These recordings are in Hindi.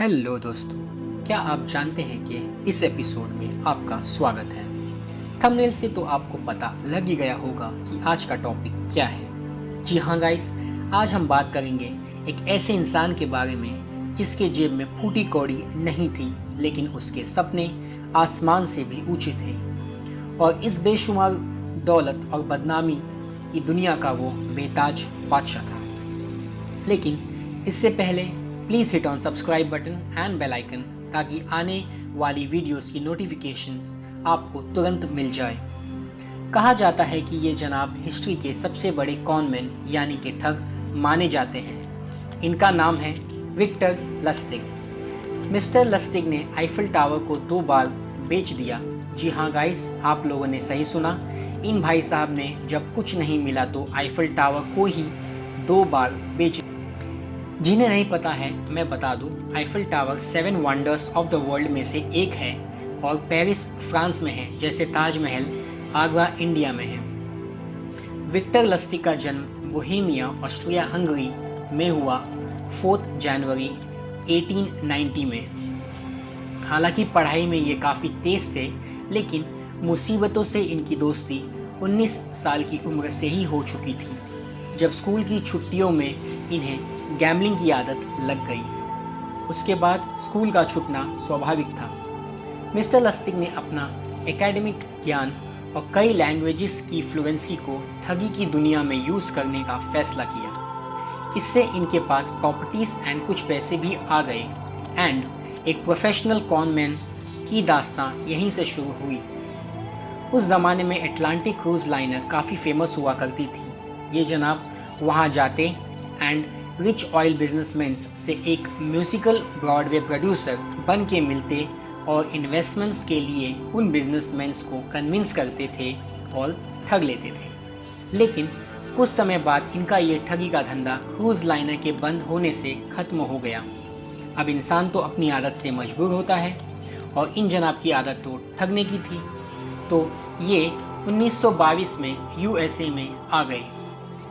हेलो दोस्तों, क्या आप जानते हैं कि इस एपिसोड में आपका स्वागत है। थंबनेल से तो आपको पता लग ही गया होगा कि आज का टॉपिक क्या है। जी हाँ गाइस, आज हम बात करेंगे एक ऐसे इंसान के बारे में जिसके जेब में फूटी कौड़ी नहीं थी, लेकिन उसके सपने आसमान से भी ऊंचे थे और इस बेशुमार दौलत और बदनामी की दुनिया का वो बेताज बादशाह था। लेकिन इससे पहले please hit on subscribe button and bell icon ताकि आने वाली वीडियोस की नोटिफिकेशंस आपको तुरंत मिल जाए। कहा जाता है कि ये जनाब हिस्ट्री के सबसे बड़े कॉनमैन यानी कि ठग माने जाते हैं। इनका नाम है विक्टर लस्टिग। मिस्टर लस्टिग ने आईफिल टावर को 2 बार बेच दिया। जी हाँ गाइस, आप लोगों ने सही सुना। इन भाई साहब ने जब कुछ नहीं मिला तो आईफिल टावर को ही 2 बार बेच। जिन्हें नहीं पता है मैं बता दूं, Eiffel tower 7 wonders of the world में से एक है और पेरिस फ्रांस में है, जैसे ताजमहल आगरा इंडिया में है। विक्टर लस्टिग का जन्म बोहेमिया ऑस्ट्रिया हंगरी में हुआ 4 जनवरी 1890 में। हालांकि पढ़ाई में ये काफ़ी तेज थे, लेकिन मुसीबतों से इनकी दोस्ती 19 साल की उम्र से ही हो चुकी थी, जब स्कूल की छुट्टियों में इन्हें गैम्बलिंग की आदत लग गई। उसके बाद स्कूल का छूटना स्वाभाविक था। मिस्टर लस्टिग ने अपना एकेडमिक ज्ञान और कई लैंग्वेजेस की फ्लुएंसी को ठगी की दुनिया में यूज़ करने का फैसला किया। इससे इनके पास प्रॉपर्टीज़ एंड कुछ पैसे भी आ गए एंड एक प्रोफेशनल कॉनमैन की दास्तां यहीं से शुरू हुई। उस ज़माने में अटलांटिक क्रूज़ लाइनर काफ़ी फेमस हुआ करती थी। ये जनाब वहाँ जाते एंड रिच ऑयल बिजनेसमैन्स से एक म्यूजिकल ब्रॉडवे प्रोड्यूसर बन के मिलते और इन्वेस्टमेंट्स के लिए उन बिजनेसमैन्स को कन्विंस करते थे और ठग लेते थे। लेकिन कुछ समय बाद इनका ये ठगी का धंधा क्रूज़ लाइनर के बंद होने से ख़त्म हो गया। अब इंसान तो अपनी आदत से मजबूर होता है और इन जनाब की आदत तो ठगने की थी, तो ये 1922 में यूएसए में आ गए।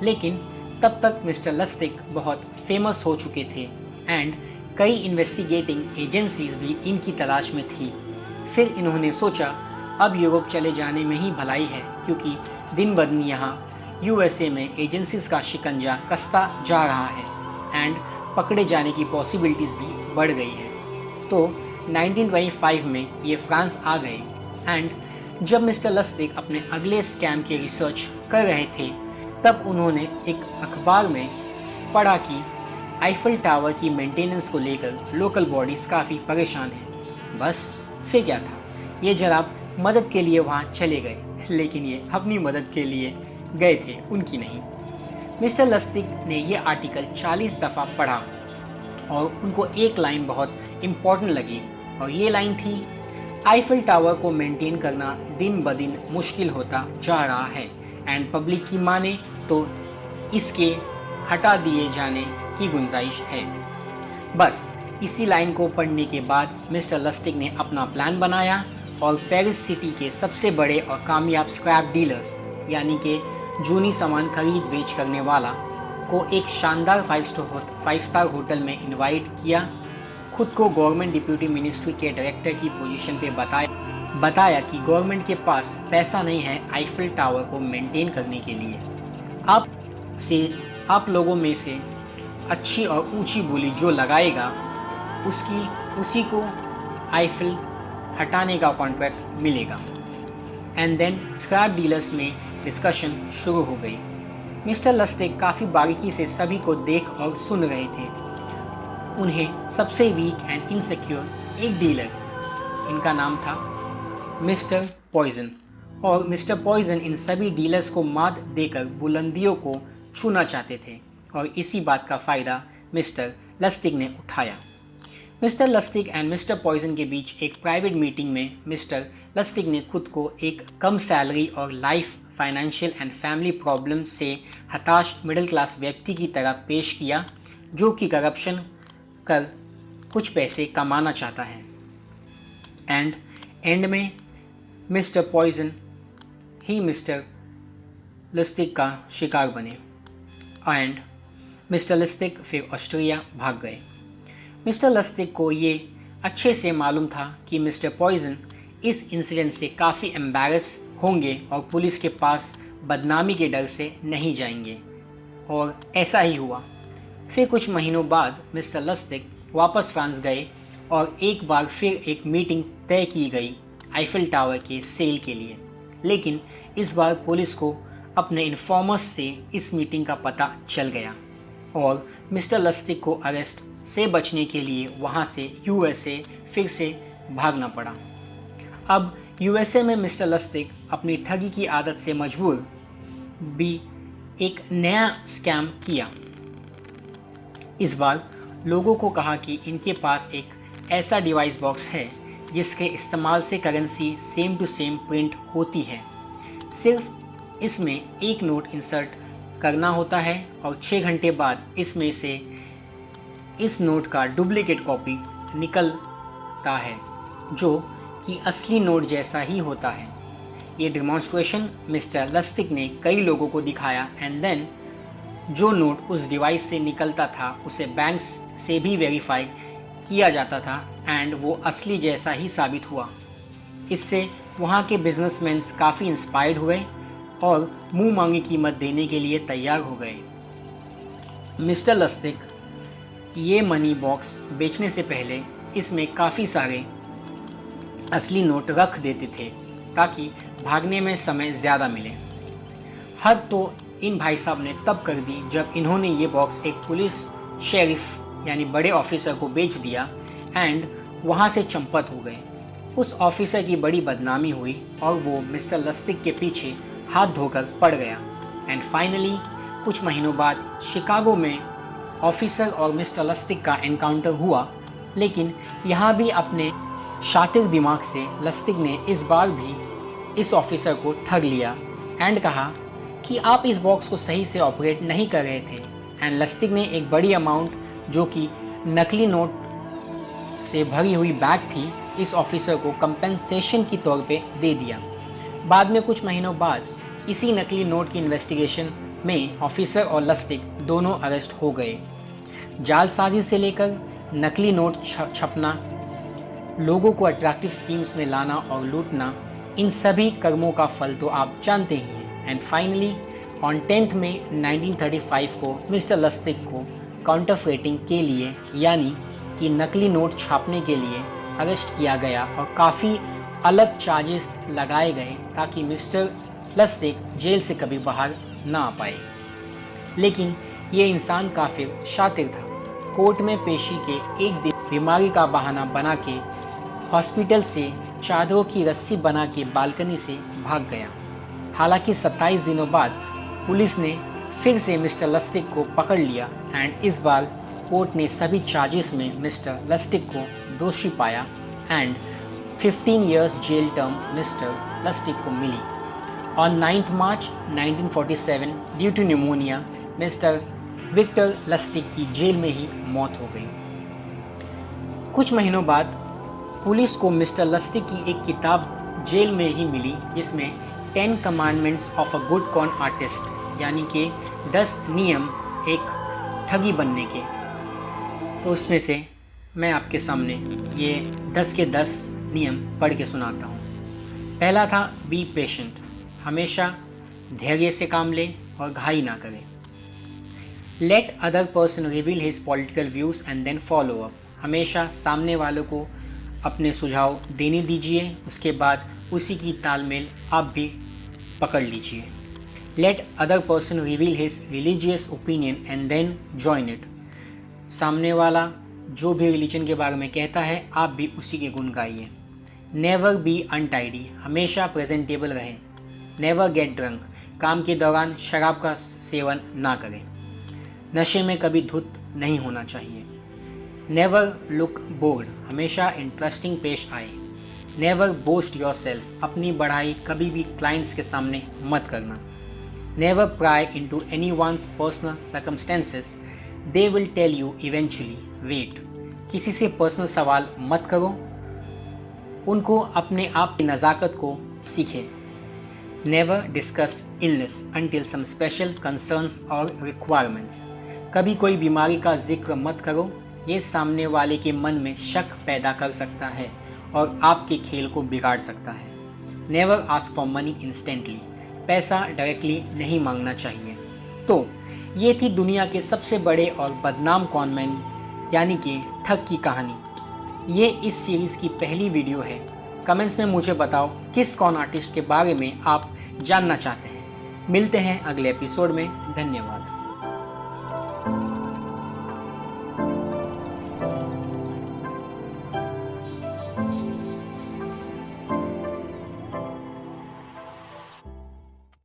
लेकिन तब तक मिस्टर लस्टिग बहुत फेमस हो चुके थे एंड कई इन्वेस्टिगेटिंग एजेंसीज भी इनकी तलाश में थी। फिर इन्होंने सोचा अब यूरोप चले जाने में ही भलाई है, क्योंकि दिन ब दिन यहाँ यूएसए में एजेंसीज का शिकंजा कसता जा रहा है एंड पकड़े जाने की पॉसिबिलिटीज़ भी बढ़ गई है। तो 1925 में ये फ्रांस आ गए एंड जब मिस्टर लस्टिग अपने अगले स्कैम की रिसर्च कर रहे थे, तब उन्होंने एक अखबार में पढ़ा कि आईफिल टावर की मेंटेनेंस को लेकर लोकल बॉडीज़ काफ़ी परेशान हैं। बस फिर क्या था, ये जनाब मदद के लिए वहाँ चले गए, लेकिन ये अपनी मदद के लिए गए थे, उनकी नहीं। मिस्टर लस्टिग ने ये आर्टिकल 40 दफ़ा पढ़ा और उनको एक लाइन बहुत इम्पॉर्टेंट लगी और ये लाइन थी, आईफिल टावर को मेंटेन करना दिन ब दिन मुश्किल होता जा रहा है एंड पब्लिक की माने तो इसके हटा दिए जाने की गुंजाइश है। बस इसी लाइन को पढ़ने के बाद मिस्टर लस्टिग ने अपना प्लान बनाया और पेरिस सिटी के सबसे बड़े और कामयाब स्क्रैप डीलर्स यानी कि जूनी सामान खरीद बेच करने वाला को एक शानदार 5 स्टार होटल में इनवाइट किया। खुद को गवर्नमेंट डिप्यूटी मिनिस्ट्री के डायरेक्टर की पोजीशन पे बताया कि गवर्नमेंट के पास पैसा नहीं है आईफिल टावर को मेंटेन करने के लिए। आप लोगों में से अच्छी और ऊंची बोली जो लगाएगा उसी को आईफिल हटाने का कॉन्ट्रैक्ट मिलेगा। एंड देन स्क्रैप डीलर्स में डिस्कशन शुरू हो गई। मिस्टर लस्टिग काफ़ी बारीकी से सभी को देख और सुन रहे थे। उन्हें सबसे वीक एंड इनसिक्योर एक डीलर, इनका नाम था मिस्टर पॉइजन, और मिस्टर पॉइजन इन सभी डीलर्स को मात देकर बुलंदियों को छूना चाहते थे और इसी बात का फ़ायदा मिस्टर लस्टिग ने उठाया। मिस्टर लस्टिग एंड मिस्टर पॉइजन के बीच एक प्राइवेट मीटिंग में मिस्टर लस्टिग ने खुद को एक कम सैलरी और life financial and family problem से हताश मिडिल क्लास व्यक्ति की तरह पेश किया, जो कि करप्शन कर कुछ पैसे कमाना चाहता है। एंड में मिस्टर पॉइजन ही मिस्टर लस्टिग का शिकार बने एंड मिस्टर लस्टिग फिर ऑस्ट्रिया भाग गए। मिस्टर लस्टिक को ये अच्छे से मालूम था कि मिस्टर पॉइजन इस इंसिडेंट से काफ़ी एम्बैरस होंगे और पुलिस के पास बदनामी के डर से नहीं जाएंगे, और ऐसा ही हुआ। फिर कुछ महीनों बाद मिस्टर लस्टिक वापस फ्रांस गए और एक बार फिर एक मीटिंग तय की गई आईफिल टावर के सेल के लिए, लेकिन इस बार पुलिस को अपने इन्फॉर्मर्स से इस मीटिंग का पता चल गया और मिस्टर लस्टिक को अरेस्ट से बचने के लिए वहां से यूएसए फिर से भागना पड़ा। अब यूएसए में मिस्टर लस्टिक अपनी ठगी की आदत से मजबूर भी एक नया स्कैम किया। इस बार लोगों को कहा कि इनके पास एक ऐसा डिवाइस बॉक्स है जिसके इस्तेमाल से currency same to same print होती है। सिर्फ इसमें एक नोट इंसर्ट करना होता है और 6 घंटे बाद इसमें से इस नोट का डुप्लीकेट कॉपी निकलता है जो कि असली नोट जैसा ही होता है। ये डेमोन्स्ट्रेशन मिस्टर लस्टिक ने कई लोगों को दिखाया एंड देन जो नोट उस डिवाइस से निकलता था उसे बैंक्स से भी वेरीफाई किया जाता था एंड वो असली जैसा ही साबित हुआ। इससे वहाँ के बिजनेसमैन काफ़ी इंस्पायर्ड हुए और मुंह मांगी कीमत देने के लिए तैयार हो गए। मिस्टर लस्टिक ये मनी बॉक्स बेचने से पहले इसमें काफ़ी सारे असली नोट रख देते थे ताकि भागने में समय ज़्यादा मिले। हद तो इन भाई साहब ने तब कर दी जब इन्होंने ये बॉक्स एक पुलिस शेरिफ यानी बड़े ऑफिसर को बेच दिया एंड वहाँ से चंपत हो गए। उस ऑफिसर की बड़ी बदनामी हुई और वो मिस्टर लस्टिक के पीछे हाथ धोकर पड़ गया एंड फाइनली कुछ महीनों बाद शिकागो में ऑफिसर और मिस्टर लस्टिक का एनकाउंटर हुआ, लेकिन यहाँ भी अपने शातिर दिमाग से लस्टिक ने इस बार भी इस ऑफिसर को ठग लिया एंड कहा कि आप इस बॉक्स को सही से ऑपरेट नहीं कर रहे थे एंड लस्टिक ने एक बड़ी अमाउंट जो कि नकली नोट से भरी हुई बैग थी इस ऑफिसर को कंपेंसेशन की तौर पे दे दिया। बाद में कुछ महीनों बाद इसी नकली नोट की इन्वेस्टिगेशन में ऑफिसर और लस्टिक दोनों अरेस्ट हो गए। जालसाजी से लेकर नकली नोट छपना, लोगों को अट्रैक्टिव स्कीम्स में लाना और लूटना, इन सभी कर्मों का फल तो आप जानते ही हैं। एंड फाइनली ऑन 10 मई 1935 को मिस्टर लस्टिक को काउंटरफेटिंग के लिए यानी कि नकली नोट छापने के लिए अरेस्ट किया गया और काफ़ी अलग चार्जेस लगाए गए ताकि मिस्टर लस्टिक जेल से कभी बाहर ना आ पाए। लेकिन ये इंसान काफ़ी शातिर था। कोर्ट में पेशी के एक दिन बीमारी का बहाना बना के हॉस्पिटल से चादरों की रस्सी बना के बालकनी से भाग गया। हालांकि 27 दिनों बाद पुलिस ने फिर से मिस्टर लस्टिक को पकड़ लिया एंड इस बार कोर्ट ने सभी चार्जेस में मिस्टर लस्टिक को दोषी पाया and 15 years jail term mister Lustig को मिली। On 9 March 1947 due to pneumonia mister Victor Lustig की जेल में ही मौत हो गई। कुछ महीनों बाद पुलिस को मिस्टर लस्टिक की एक किताब जेल में ही मिली जिसमें 10 commandments of a good cone artist यानी कि 10 नियम एक ठगी बनने के। तो उसमें से मैं आपके सामने ये 10 के 10 नियम पढ़ के सुनाता हूँ। पहला था बी पेशेंट, हमेशा धैर्य से काम ले और घाई ना करे। Let other person reveal his political views and then follow up, हमेशा सामने वालों को अपने सुझाव देने दीजिए, उसके बाद उसी की तालमेल आप भी पकड़ लीजिए। Let other person reveal his religious opinion and then join it, सामने वाला जो भी रिलीजन के बारे में कहता है आप भी उसी के गुण गाइए। नेवर बी अनटाइडी, हमेशा प्रेजेंटेबल रहे। नेवर गेट ड्रंक, काम के दौरान शराब का सेवन ना करें। नशे में कभी धुत नहीं होना चाहिए। नेवर लुक बोर्ड, हमेशा इंटरेस्टिंग पेश आए। नेवर बोस्ट योर सेल्फ, अपनी बढ़ाई कभी भी क्लाइंट्स के सामने मत करना। Never pry into anyone's personal circumstances, they will tell you eventually. Wait, किसी से पर्सनल सवाल मत करो, उनको अपने आप की नज़ाकत को सीखें। Never discuss illness until some special concerns और रिक्वायरमेंट्स, कभी कोई बीमारी का जिक्र मत करो, ये सामने वाले के मन में शक पैदा कर सकता है और आपके खेल को बिगाड़ सकता है। Never ask for money instantly, पैसा डायरेक्टली नहीं मांगना चाहिए। तो ये थी दुनिया के सबसे बड़े और बदनाम कॉनमैन यानी कि ठग की कहानी। ये इस सीरीज़ की पहली वीडियो है। कमेंट्स में मुझे बताओ किस कॉन आर्टिस्ट के बारे में आप जानना चाहते हैं। मिलते हैं अगले एपिसोड में। धन्यवाद।